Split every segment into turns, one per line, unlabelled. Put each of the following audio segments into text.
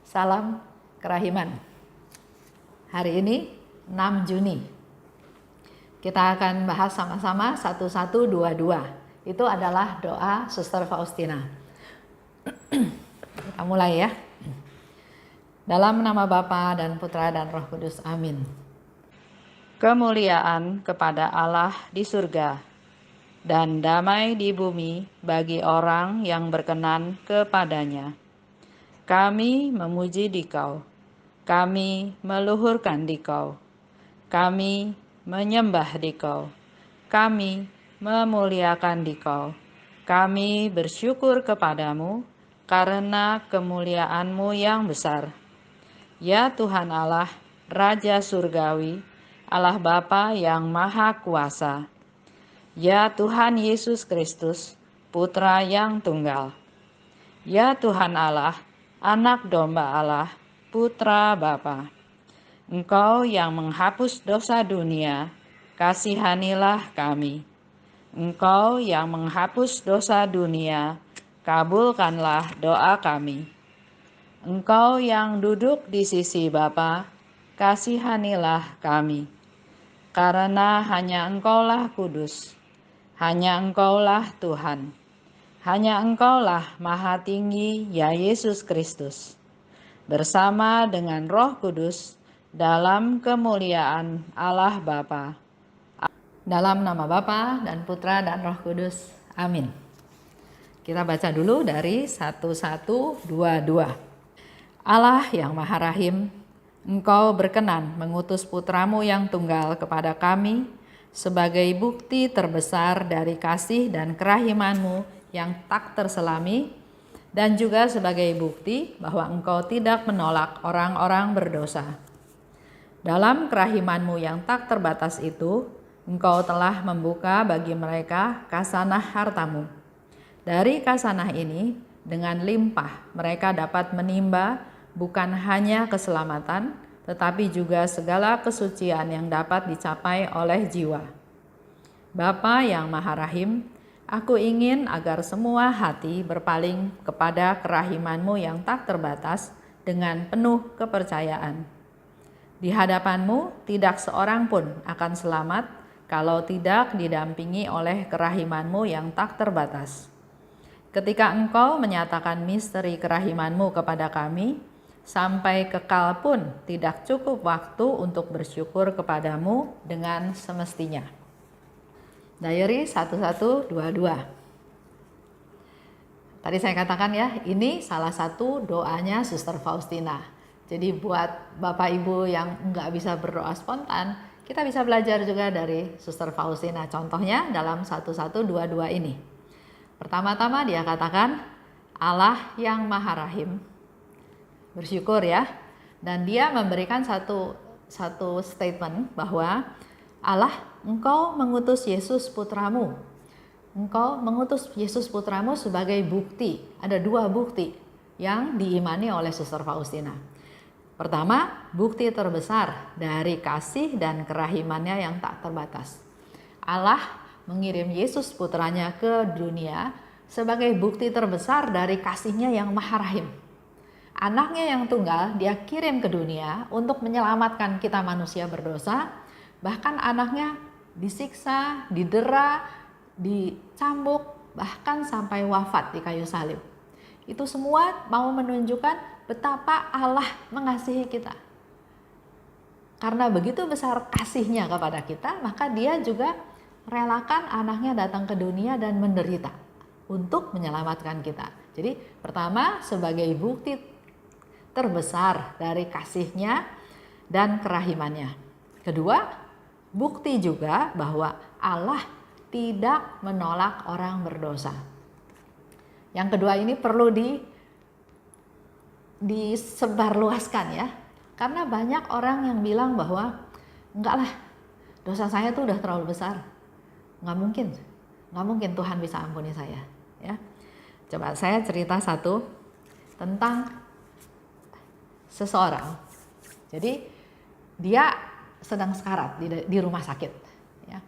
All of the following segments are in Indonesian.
Salam Kerahiman. Hari ini 6 Juni. Kita akan bahas sama-sama 1122. Itu adalah doa Suster Faustina. Kita mulai ya. Dalam nama Bapa dan Putra dan Roh Kudus. Amin. Kemuliaan kepada Allah di surga dan damai di bumi bagi orang yang berkenan kepadanya. Kami memuji Dikau, kami meluhurkan Dikau, kami menyembah Dikau, kami memuliakan Dikau, kami bersyukur kepadamu karena kemuliaan-Mu yang besar. Ya Tuhan Allah, Raja Surgawi, Allah Bapa yang Maha Kuasa. Ya Tuhan Yesus Kristus, Putra yang Tunggal. Ya Tuhan Allah, Anak Domba Allah, Putra Bapa. Engkau yang menghapus dosa dunia, kasihanilah kami. Engkau yang menghapus dosa dunia, kabulkanlah doa kami. Engkau yang duduk di sisi Bapa, kasihanilah kami. Karena hanya Engkaulah kudus, hanya Engkaulah Tuhan. Hanya Engkaulah Maha Tinggi, ya Yesus Kristus, bersama dengan Roh Kudus dalam kemuliaan Allah Bapa. Dalam nama Bapa dan Putra dan Roh Kudus. Amin. Kita baca dulu dari 1122. Allah yang Maha Rahim, Engkau berkenan mengutus Putramu yang tunggal kepada kami sebagai bukti terbesar dari kasih dan kerahiman-Mu yang tak terselami, dan juga sebagai bukti bahwa Engkau tidak menolak orang-orang berdosa. Dalam kerahiman-Mu yang tak terbatas itu, Engkau telah membuka bagi mereka kasanah harta-Mu. Dari kasanah ini, dengan limpah mereka dapat menimba bukan hanya keselamatan, tetapi juga segala kesucian yang dapat dicapai oleh jiwa. Bapa yang Maha Rahim, aku ingin agar semua hati berpaling kepada kerahiman-Mu yang tak terbatas dengan penuh kepercayaan. Di hadapan-Mu tidak seorang pun akan selamat kalau tidak didampingi oleh kerahiman-Mu yang tak terbatas. Ketika Engkau menyatakan misteri kerahiman-Mu kepada kami, sampai kekal pun tidak cukup waktu untuk bersyukur kepadamu dengan semestinya. Diary 1122. Tadi saya katakan ya, ini salah satu doanya Suster Faustina. Jadi buat Bapak Ibu yang nggak bisa berdoa spontan, kita bisa belajar juga dari Suster Faustina. Contohnya dalam 1122 ini. Pertama-tama dia katakan, Allah yang Maha Rahim. Bersyukur ya. Dan dia memberikan satu statement bahwa Allah, Engkau mengutus Yesus Putramu. Engkau mengutus Yesus Putramu sebagai bukti. Ada dua bukti yang diimani oleh Suster Faustina. Pertama, bukti terbesar dari kasih dan kerahimannya yang tak terbatas. Allah mengirim Yesus Putranya ke dunia sebagai bukti terbesar dari kasihnya yang Maha Rahim. Anaknya yang tunggal dia kirim ke dunia untuk menyelamatkan kita manusia berdosa. Bahkan anaknya disiksa, didera, dicambuk, bahkan sampai wafat di kayu salib. Itu semua mau menunjukkan betapa Allah mengasihi kita. Karena begitu besar kasihnya kepada kita, maka dia juga relakan anaknya datang ke dunia dan menderita untuk menyelamatkan kita. Jadi pertama, sebagai bukti terbesar dari kasihnya dan kerahimannya. Kedua, bukti juga bahwa Allah tidak menolak orang berdosa. Yang kedua ini perlu disebarluaskan ya. Karena banyak orang yang bilang bahwa enggak lah, dosa saya tuh udah terlalu besar. Nggak mungkin Tuhan bisa ampuni saya. Ya, coba saya cerita satu tentang seseorang. Jadi dia sedang sekarat di rumah sakit. Ya.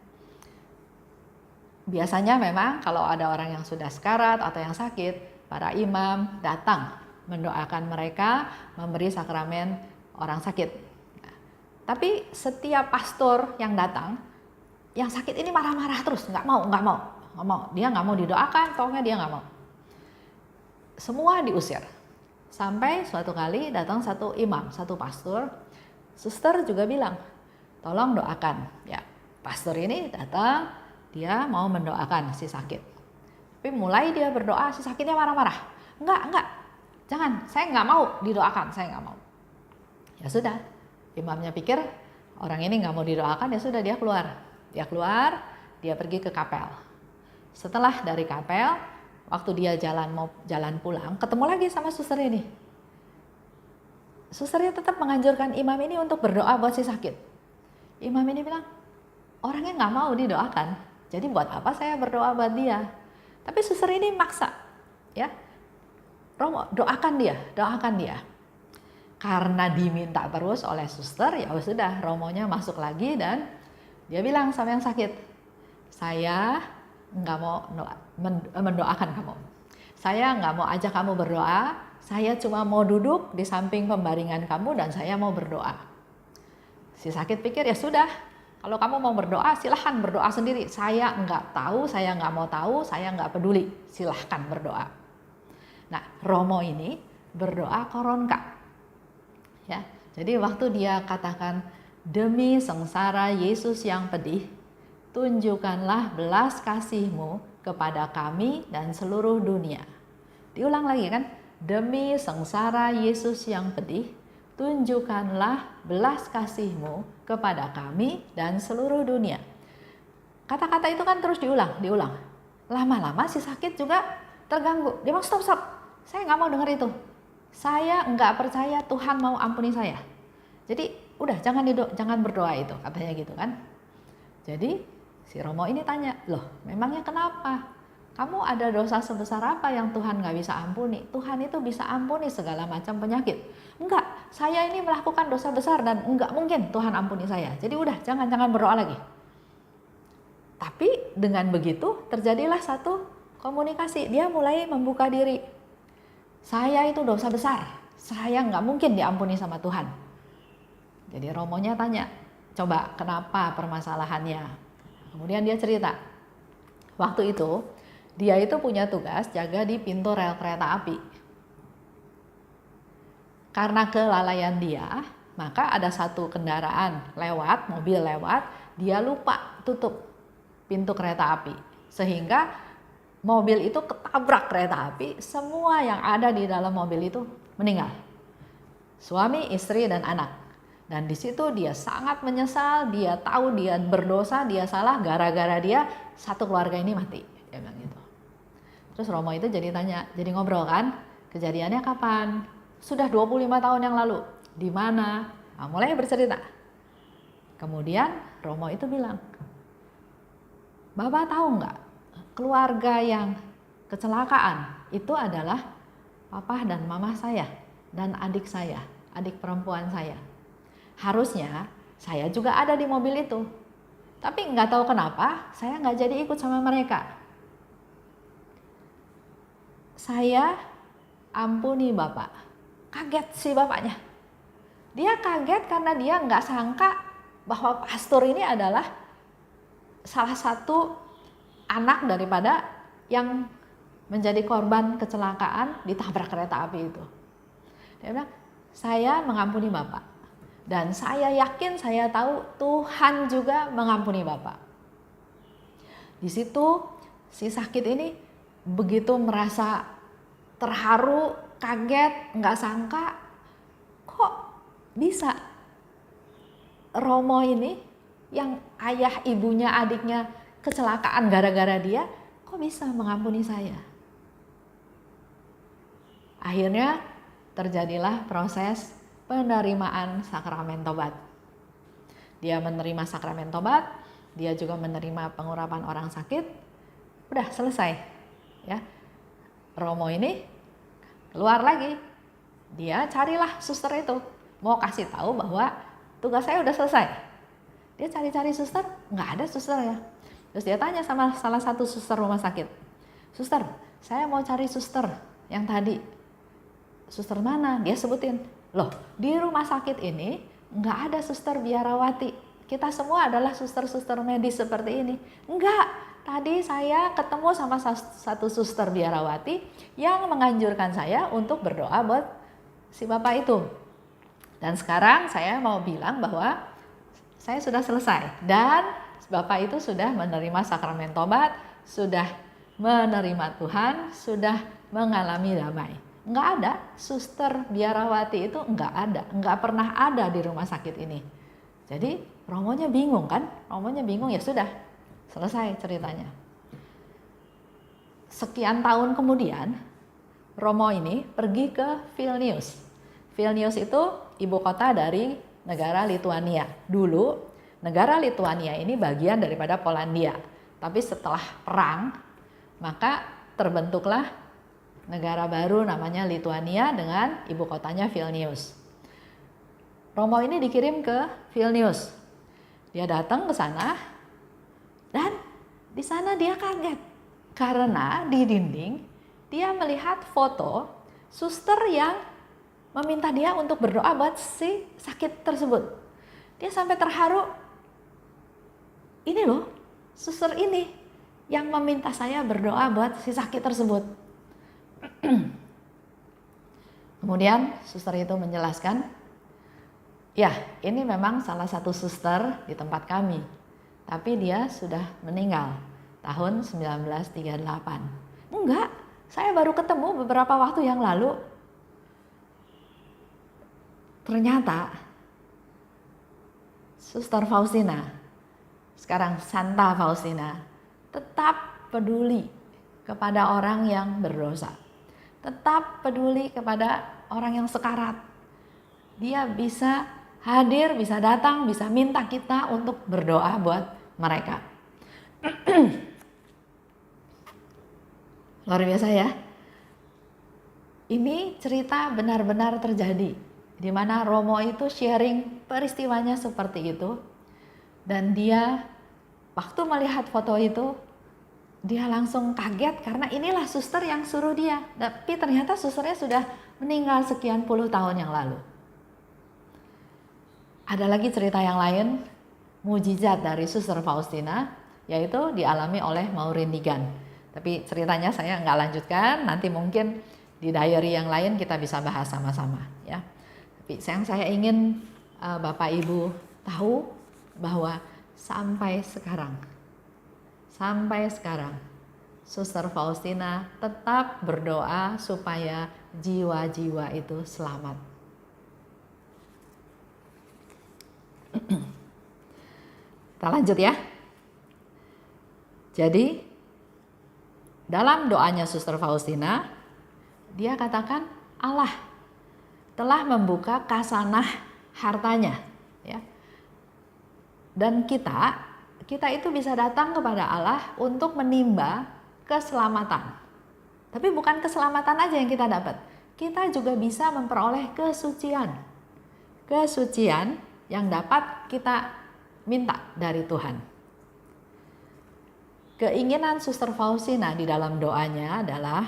Biasanya memang kalau ada orang yang sudah sekarat atau yang sakit, para imam datang mendoakan mereka, memberi sakramen orang sakit. Tapi setiap pastor yang datang, yang sakit ini marah-marah terus, nggak mau. Dia nggak mau didoakan, pokoknya dia nggak mau. Semua diusir. Sampai suatu kali datang satu imam, satu pastor, suster juga bilang, tolong doakan. Ya, pastor ini datang, dia mau mendoakan si sakit. Tapi mulai dia berdoa, si sakitnya marah-marah. Enggak, jangan, saya nggak mau didoakan, saya nggak mau. Ya sudah, imamnya pikir orang ini nggak mau didoakan, ya sudah dia keluar. Dia pergi ke kapel. Setelah dari kapel, waktu dia mau jalan pulang, ketemu lagi sama suster ini. Susternya tetap menganjurkan imam ini untuk berdoa buat si sakit. Imam ini bilang, orangnya nggak mau didoakan, jadi buat apa saya berdoa buat dia? Tapi suster ini maksa, ya, Romo, doakan dia. Karena diminta terus oleh suster, ya sudah, Romonya masuk lagi dan dia bilang sama yang sakit, saya nggak mau mendoakan kamu. Saya nggak mau ajak kamu berdoa, saya cuma mau duduk di samping pembaringan kamu dan saya mau berdoa. Si sakit pikir, ya sudah, kalau kamu mau berdoa silahkan berdoa sendiri. Saya nggak tahu, saya nggak mau tahu, saya nggak peduli, silahkan berdoa. Nah, Romo ini berdoa koronka. Ya, jadi waktu dia katakan, demi sengsara Yesus yang pedih, tunjukkanlah belas kasih-Mu kepada kami dan seluruh dunia. Diulang lagi kan, demi sengsara Yesus yang pedih, tunjukkanlah belas kasih-Mu kepada kami dan seluruh dunia. Kata-kata itu kan terus diulang. Lama-lama si sakit juga terganggu. Dia bilang, stop, saya nggak mau dengar itu. Saya nggak percaya Tuhan mau ampuni saya. Jadi udah jangan berdoa itu, katanya gitu kan. Jadi si Romo ini tanya, loh memangnya kenapa? Kamu ada dosa sebesar apa yang Tuhan nggak bisa ampuni? Tuhan itu bisa ampuni segala macam penyakit. Enggak, saya ini melakukan dosa besar dan enggak mungkin Tuhan ampuni saya. Jadi udah jangan berdoa lagi. Tapi dengan begitu terjadilah satu komunikasi. Dia mulai membuka diri. Saya itu dosa besar. Saya nggak mungkin diampuni sama Tuhan. Jadi Romonya tanya, coba kenapa permasalahannya? Kemudian dia cerita, waktu itu dia itu punya tugas jaga di pintu rel kereta api. Karena kelalaian dia, maka ada satu kendaraan lewat, mobil lewat, dia lupa tutup pintu kereta api. Sehingga mobil itu ketabrak kereta api, semua yang ada di dalam mobil itu meninggal. Suami, istri, dan anak. Dan di situ dia sangat menyesal, dia tahu dia berdosa, dia salah, gara-gara dia satu keluarga ini mati. Dia bilang gitu. Terus Romo itu jadi ngobrol kan, kejadiannya kapan? Sudah 25 tahun yang lalu. Di mana? Nah, mulai bercerita. Kemudian Romo itu bilang, Bapak tahu nggak, keluarga yang kecelakaan itu adalah papa dan mama saya dan adik saya, adik perempuan saya. Harusnya saya juga ada di mobil itu, tapi nggak tahu kenapa saya nggak jadi ikut sama mereka. Saya ampuni Bapak. Kaget si bapaknya. Dia kaget karena dia nggak sangka bahwa pastor ini adalah salah satu anak daripada yang menjadi korban kecelakaan ditabrak kereta api itu. Dia bilang, saya mengampuni Bapak. Dan saya yakin, saya tahu Tuhan juga mengampuni Bapak. Di situ si sakit ini begitu merasa terharu, kaget, nggak sangka kok bisa Romo ini yang ayah, ibunya, adiknya kecelakaan gara-gara dia, kok bisa mengampuni saya? Akhirnya terjadilah proses penerimaan sakramen tobat. Dia menerima sakramen tobat, dia juga menerima pengurapan orang sakit. Udah selesai. Ya. Romo ini keluar lagi. Dia carilah suster itu, mau kasih tahu bahwa tugas saya udah selesai. Dia cari-cari suster, nggak ada suster ya. Terus dia tanya sama salah satu suster rumah sakit, suster, saya mau cari suster yang tadi suster mana? Dia sebutin, loh di rumah sakit ini nggak ada suster biarawati. Kita semua adalah suster-suster medis seperti ini. Enggak, tadi saya ketemu sama satu suster biarawati yang menganjurkan saya untuk berdoa buat si bapak itu. Dan sekarang saya mau bilang bahwa saya sudah selesai dan bapak itu sudah menerima sakramen tobat, sudah menerima Tuhan, sudah mengalami damai. Enggak ada suster biarawati itu, enggak pernah ada di rumah sakit ini. Jadi Romonya bingung kan? Romonya bingung, ya sudah, selesai ceritanya. Sekian tahun kemudian, Romo ini pergi ke Vilnius. Vilnius itu ibu kota dari negara Lituania. Dulu negara Lituania ini bagian daripada Polandia. Tapi setelah perang, maka terbentuklah negara baru namanya Lituania dengan ibu kotanya Vilnius. Romo ini dikirim ke Vilnius. Dia datang ke sana dan di sana dia kaget karena di dinding dia melihat foto suster yang meminta dia untuk berdoa buat si sakit tersebut. Dia sampai terharu. Ini loh, suster ini yang meminta saya berdoa buat si sakit tersebut. Kemudian suster itu menjelaskan, ya ini memang salah satu suster di tempat kami, tapi dia sudah meninggal tahun 1938. Enggak, saya baru ketemu beberapa waktu yang lalu. Ternyata Suster Faustina, sekarang Santa Faustina, tetap peduli kepada orang yang berdosa. Tetap peduli kepada orang yang sekarat. Dia bisa hadir, bisa datang, bisa minta kita untuk berdoa buat mereka. Luar biasa ya. Ini cerita benar-benar terjadi, di mana Romo itu sharing peristiwanya seperti itu. Dan dia waktu melihat foto itu, dia langsung kaget karena inilah suster yang suruh dia. Tapi ternyata susternya sudah meninggal sekian puluh tahun yang lalu. Ada lagi cerita yang lain, mujizat dari Suster Faustina, yaitu dialami oleh Maureen Nigan. Tapi ceritanya saya nggak lanjutkan, nanti mungkin di diary yang lain kita bisa bahas sama-sama ya. Tapi yang saya ingin Bapak Ibu tahu bahwa sampai sekarang Suster Faustina tetap berdoa supaya jiwa-jiwa itu selamat. Kita lanjut ya. Jadi dalam doanya Suster Faustina, dia katakan Allah telah membuka khazanah hartanya, ya. Dan kita itu bisa datang kepada Allah untuk menimba keselamatan. Tapi bukan keselamatan aja yang kita dapat. Kita juga bisa memperoleh kesucian. Kesucian yang dapat kita minta dari Tuhan. Keinginan Suster Faustina di dalam doanya adalah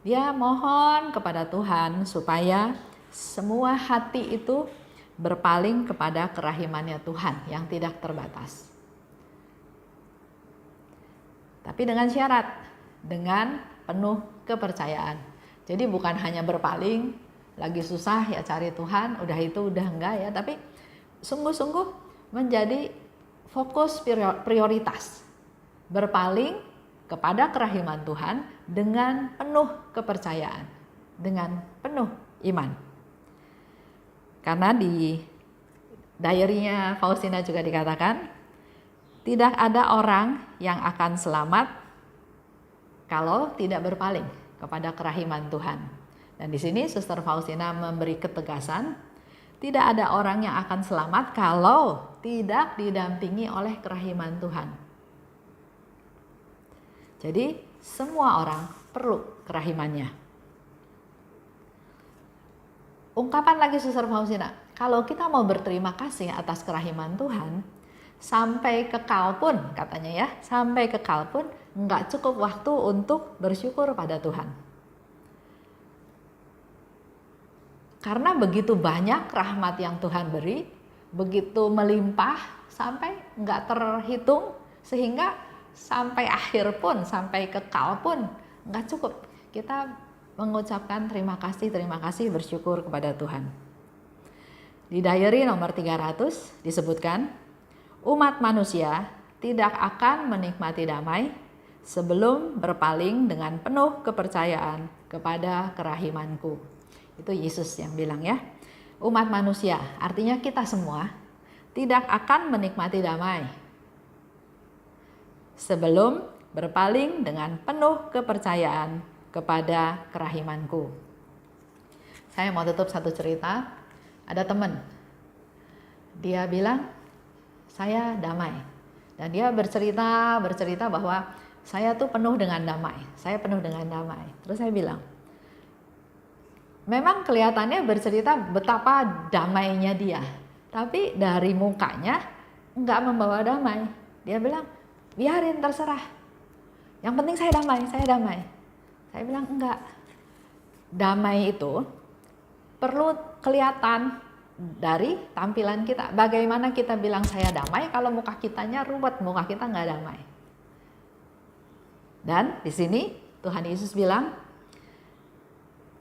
dia mohon kepada Tuhan supaya semua hati itu berpaling kepada kerahimannya Tuhan yang tidak terbatas. Tapi dengan syarat, dengan penuh kepercayaan. Jadi bukan hanya berpaling, lagi susah ya cari Tuhan, udah itu udah enggak ya, tapi sungguh-sungguh menjadi fokus prioritas. Berpaling kepada kerahiman Tuhan dengan penuh kepercayaan, dengan penuh iman. Karena di diary-nya Faustina juga dikatakan, tidak ada orang yang akan selamat kalau tidak berpaling kepada kerahiman Tuhan. Dan di sini Suster Faustina memberi ketegasan, tidak ada orang yang akan selamat kalau tidak didampingi oleh kerahiman Tuhan. Jadi semua orang perlu kerahimannya. Ungkapan lagi Suster Faustina, kalau kita mau berterima kasih atas kerahiman Tuhan, sampai kekal pun katanya ya, sampai kekal pun nggak cukup waktu untuk bersyukur pada Tuhan.
Karena begitu banyak rahmat yang Tuhan beri, begitu melimpah sampai nggak terhitung, sehingga sampai akhir pun, sampai kekal pun nggak cukup. Kita mengucapkan terima kasih, bersyukur kepada Tuhan. Di diary nomor 300 disebutkan, umat manusia tidak akan menikmati damai sebelum berpaling dengan penuh kepercayaan kepada kerahimanku. Itu Yesus yang bilang ya. Umat manusia, artinya kita semua, tidak akan menikmati damai sebelum berpaling dengan penuh kepercayaan kepada kerahimanku. Saya mau tutup satu cerita. Ada teman, dia bilang, saya damai. Dan dia bercerita bahwa saya tuh penuh dengan damai. Saya penuh dengan damai. Terus saya bilang, memang kelihatannya bercerita betapa damainya dia. Tapi dari mukanya nggak membawa damai. Dia bilang, biarin terserah. Yang penting saya damai. Saya bilang, enggak. Damai itu perlu kelihatan dari tampilan kita. Bagaimana kita bilang saya damai kalau muka kitanya ruwet, muka kita nggak damai. Dan di sini Tuhan Yesus bilang,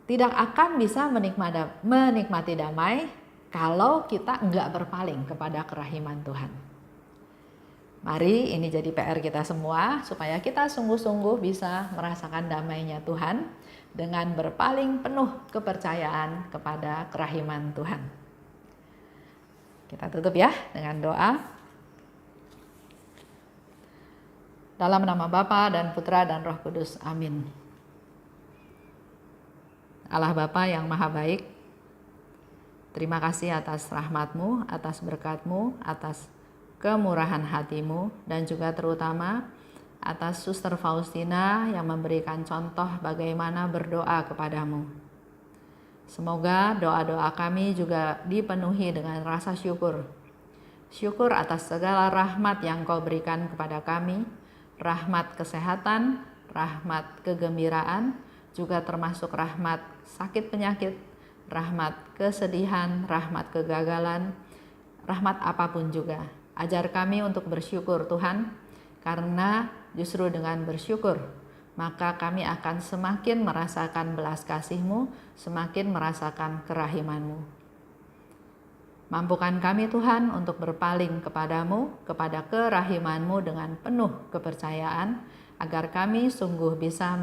tidak akan bisa menikmati damai kalau kita nggak berpaling kepada kerahiman Tuhan. Mari ini jadi PR kita semua supaya kita sungguh-sungguh bisa merasakan damainya Tuhan dengan berpaling penuh kepercayaan kepada kerahiman Tuhan. Kita tutup ya dengan doa. Dalam nama Bapa dan Putra dan Roh Kudus. Amin. Allah Bapa yang Maha Baik, terima kasih atas rahmat-Mu, atas berkat-Mu, atas kemurahan hati-Mu, dan juga terutama atas Suster Faustina yang memberikan contoh bagaimana berdoa kepadamu. Semoga doa-doa kami juga dipenuhi dengan rasa syukur. Syukur atas segala rahmat yang Kau berikan kepada kami, rahmat kesehatan, rahmat kegembiraan, juga termasuk rahmat sakit penyakit, rahmat kesedihan, rahmat kegagalan, rahmat apapun juga. Ajar kami untuk bersyukur Tuhan, karena justru dengan bersyukur maka kami akan semakin merasakan belas kasih-Mu, semakin merasakan kerahiman-Mu. Mampukan kami Tuhan untuk berpaling kepadamu, kepada kerahiman-Mu dengan penuh kepercayaan, agar kami sungguh bisa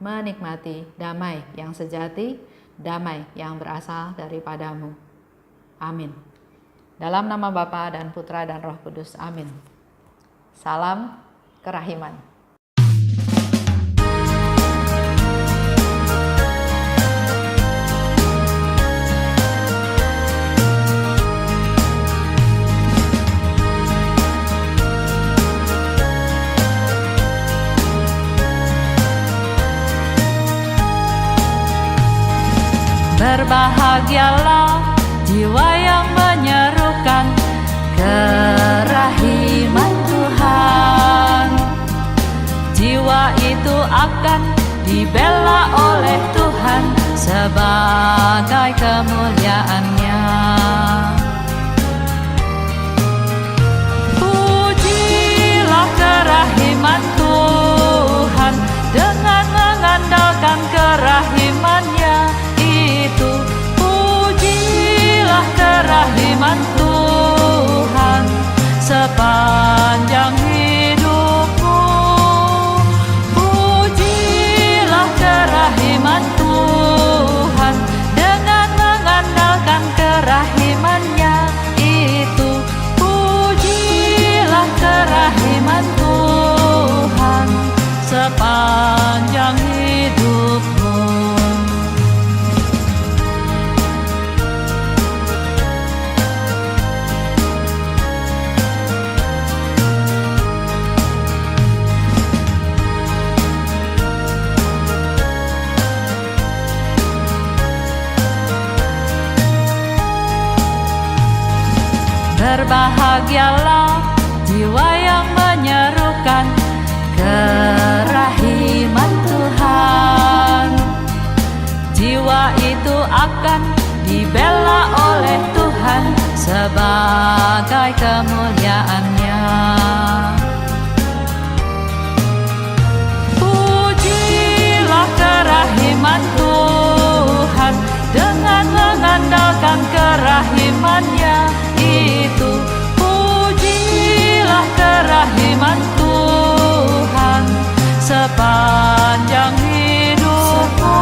menikmati damai yang sejati, damai yang berasal daripadamu. Amin. Dalam nama Bapa dan Putra dan Roh Kudus. Amin. Salam kerahiman.
Berbahagialah jiwa yang menyerukan kerahiman Tuhan. Jiwa itu akan dibela oleh Tuhan sebagai kemuliaan-Nya. Pujilah kerahiman Tuhan dengan mengandalkan kerahiman-Nya itu. Pujilah kerahiman Tuhan sepanjang hidupmu. Pujilah kerahiman Tuhan dengan mengandalkan kerahiman-Nya itu. Pujilah kerahiman Tuhan sepanjang hidupmu. Berbahagialah jiwa yang menyerukan kerahiman Tuhan. Jiwa itu akan dibela oleh Tuhan sebagai kemuliaan-Nya. Pujilah kerahiman Tuhan dengan mengandalkan kerahiman-Nya itu. Pujilah kerahiman Tuhan sepanjang hidupmu.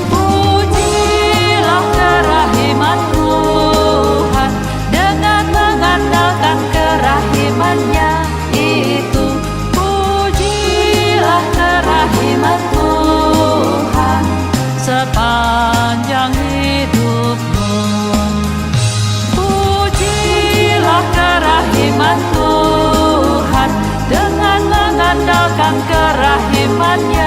Pujilah kerahiman Tuhan dengan mengandalkan kerahiman-Nya itu. Pujilah kerahiman Tuhan sepanjang hidupmu. Pujilah kerahiman Tuhan dengan mengandalkan kerahiman-Nya